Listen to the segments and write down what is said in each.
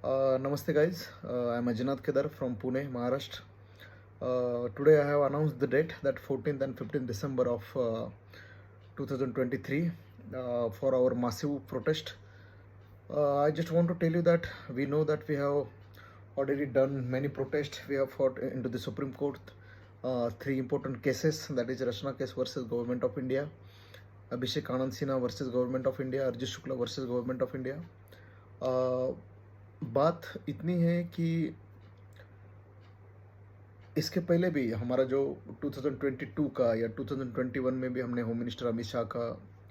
Namaste guys, I'm Ajinath Kedar from Pune, Maharashtra. Today I have announced the date that 14th and 15th December of 2023 for our massive protest. I just want to tell you that we know that we have already done many protests. We have fought into the Supreme Court three important cases, that is Rachna case versus Government of India, Abhishek Anand Sinha versus Government of India, Arjit Shukla versus Government of India. बात इतनी है कि इसके पहले भी हमारा जो 2022 का या 2021 में भी हमने होम मिनिस्टर अमित शाह का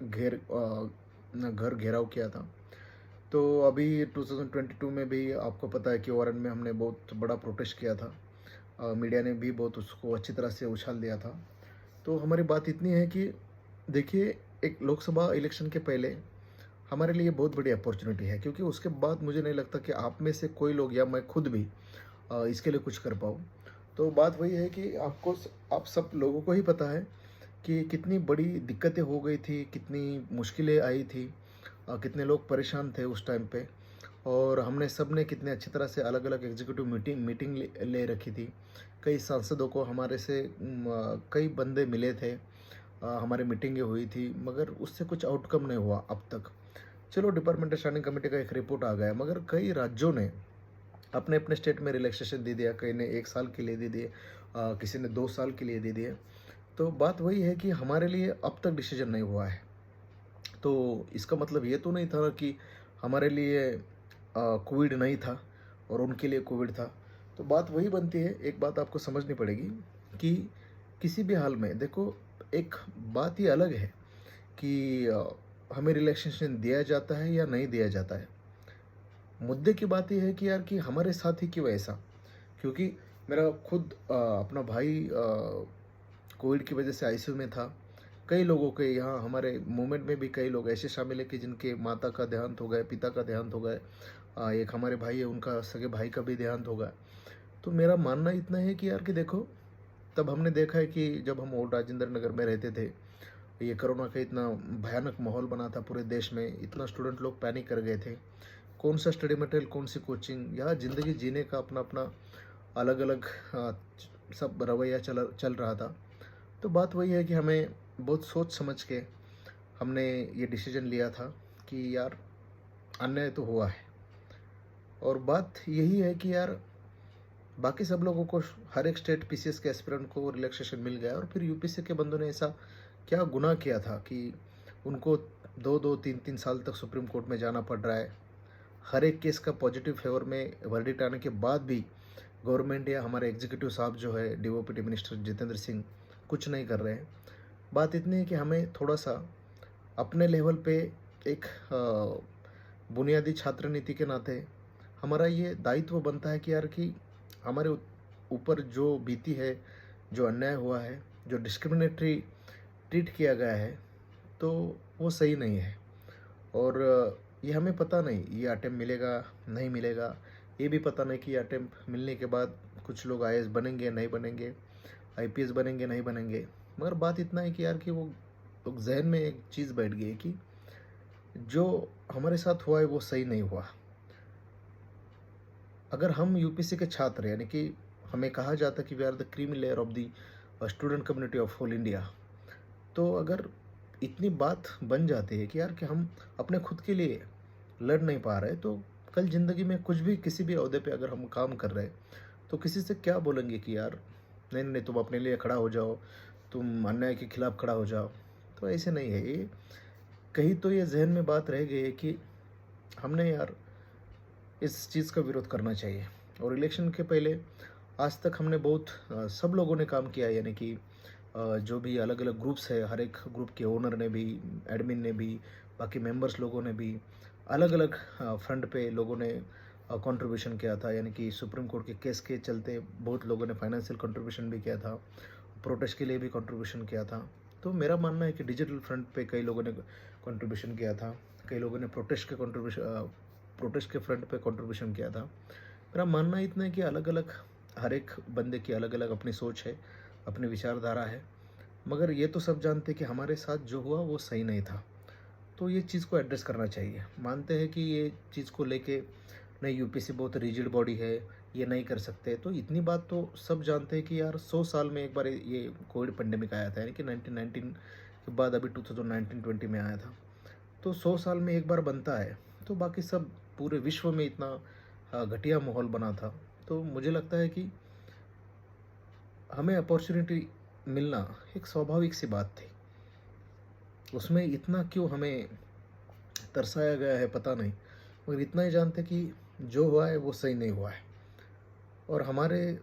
घर घेराव किया था। तो अभी 2022 में भी आपको पता है कि वारन में हमने बहुत बड़ा प्रोटेस्ट किया था। मीडिया ने भी बहुत उसको अच्छी तरह से उछाल दिया था। तो हमारी बात इतनी है कि देखिए, एक लोकसभा इलेक्शन के पहले हमारे लिए बहुत बड़ी अपॉर्चुनिटी है, क्योंकि उसके बाद मुझे नहीं लगता कि आप में से कोई लोग या मैं खुद भी इसके लिए कुछ कर पाऊँ। तो बात वही है कि आप सब लोगों को ही पता है कि कितनी बड़ी दिक्कतें हो गई थी, कितनी मुश्किलें आई थी, कितने लोग परेशान थे उस टाइम पे, और हमने सब ने कितने अच्छी तरह से अलग अलग एग्जीक्यूटिव मीटिंग ले रखी थी। कई सांसदों को हमारे से कई बंदे मिले थे, हमारी मीटिंगें हुई थी, मगर उससे कुछ आउटकम नहीं हुआ अब तक। चलो, डिपार्टमेंटल स्टैंडिंग कमेटी का एक रिपोर्ट आ गया, मगर कई राज्यों ने अपने अपने स्टेट में रिलैक्सेशन दे दिया। कई ने 1 साल के लिए दे दिए, किसी ने 2 साल के लिए दे दिए। तो बात वही है कि हमारे लिए अब तक डिसीजन नहीं हुआ है। तो इसका मतलब ये तो नहीं था कि हमारे लिए कोविड नहीं था और उनके लिए कोविड था। तो बात वही बनती है, एक बात आपको समझनी पड़ेगी कि किसी भी हाल में देखो, एक बात ये अलग है कि हमें रिलैक्सेशन दिया जाता है या नहीं दिया जाता है। मुद्दे की बात ये है कि यार कि हमारे साथ ही क्यों ऐसा, क्योंकि मेरा खुद अपना भाई कोविड की वजह से आईसीयू में था। कई लोगों के यहाँ हमारे मूवमेंट में भी कई लोग ऐसे शामिल है कि जिनके माता का देहांत हो गया, पिता का देहांत हो गया। एक हमारे भाई है, उनका सगे भाई का भी देहांत हो गया। तो मेरा मानना इतना है कि यार कि देखो, तब हमने देखा है कि जब हम ओल्ड राजेंद्र नगर में रहते थे, ये कोरोना का इतना भयानक माहौल बना था पूरे देश में, इतना स्टूडेंट लोग पैनिक कर गए थे। कौन सा स्टडी मटेरियल, कौन सी कोचिंग, यहाँ ज़िंदगी जीने का अपना अपना अलग अलग सब रवैया चल रहा था। तो बात वही है कि हमें बहुत सोच समझ के हमने ये डिसीजन लिया था कि यार अन्याय तो हुआ है, और बात यही है कि यार बाकी सब लोगों को, हर एक स्टेट पीसीएस के एस्पिरेंट को रिलैक्सेशन मिल गया, और फिर यूपीसी के बंदों ने ऐसा क्या गुनाह किया था कि उनको 2-2, 3-3 साल तक सुप्रीम कोर्ट में जाना पड़ रहा है। हर एक केस का पॉजिटिव फेवर में वर्डिक्ट आने के बाद भी गवर्नमेंट या हमारे एग्जीक्यूटिव साहब जो है, डीओपीटी मिनिस्टर जितेंद्र सिंह, कुछ नहीं कर रहे हैं। बात इतनी है कि हमें थोड़ा सा अपने लेवल पे एक बुनियादी छात्र नीति के नाते हमारा ये दायित्व बनता है कि यार कि हमारे ऊपर जो बीती है, जो अन्याय हुआ है, जो डिस्क्रिमिनेटरी ट्रीट किया गया है, तो वो सही नहीं है। और ये हमें पता नहीं ये अटेम्प्ट मिलेगा नहीं मिलेगा, ये भी पता नहीं कि अटेम्प्ट मिलने के बाद कुछ लोग आईएएस बनेंगे नहीं बनेंगे, आईपीएस बनेंगे नहीं बनेंगे। मगर बात इतना है कि यार कि वो लोग जहन में एक चीज़ बैठ गई है कि जो हमारे साथ हुआ है वो सही नहीं हुआ। अगर हम यूपीसी के छात्र, यानी कि हमें कहा जाता है कि we are the creamy layer of the student community of whole India, तो अगर इतनी बात बन जाती है कि यार कि हम अपने खुद के लिए लड़ नहीं पा रहे, तो कल ज़िंदगी में कुछ भी किसी भी ओहदे पे अगर हम काम कर रहे, तो किसी से क्या बोलेंगे कि यार नहीं नहीं, तुम अपने लिए खड़ा हो जाओ, तुम अन्याय के खिलाफ खड़ा हो जाओ। तो ऐसे नहीं है ये। कहीं तो ये जहन में बात रह गई है कि हमने यार इस चीज़ का विरोध करना चाहिए। और इलेक्शन के पहले आज तक हमने बहुत सब लोगों ने काम किया है, यानी कि जो भी अलग अलग ग्रुप्स है, हर एक ग्रुप के ओनर ने भी, एडमिन ने भी, बाकी मेंबर्स लोगों ने भी अलग अलग फ्रंट पे लोगों ने कंट्रीब्यूशन किया था। यानी कि सुप्रीम कोर्ट के केस के चलते बहुत लोगों ने फाइनेंशियल कंट्रीब्यूशन भी किया था, प्रोटेस्ट के लिए भी कंट्रीब्यूशन किया था। तो मेरा मानना है कि डिजिटल फ्रंट पे कई लोगों ने कंट्रीब्यूशन किया था, कई लोगों ने प्रोटेस्ट के फ्रंट पे कंट्रीब्यूशन किया था। मेरा मानना इतना है कि अलग अलग हर एक बंदे की अलग अलग अपनी सोच है, अपनी विचारधारा है, मगर ये तो सब जानते कि हमारे साथ जो हुआ वो सही नहीं था। तो ये चीज़ को एड्रेस करना चाहिए। मानते हैं कि ये चीज़ को लेके नहीं यूपीएससी बहुत रिजिड बॉडी है, ये नहीं कर सकते। तो इतनी बात तो सब जानते हैं कि यार 100 साल में एक बार ये कोविड पेंडेमिक आया था, यानी कि 1919 के बाद अभी 2019-20 में आया था। तो 100 साल में एक बार बनता है, तो बाकी सब पूरे विश्व में इतना घटिया माहौल बना था। तो मुझे लगता है कि हमें अपॉर्चुनिटी मिलना एक स्वाभाविक सी बात थी। उसमें इतना क्यों हमें तरसाया गया है पता नहीं, मगर इतना ही जानते कि जो हुआ है वो सही नहीं हुआ है। और हमारे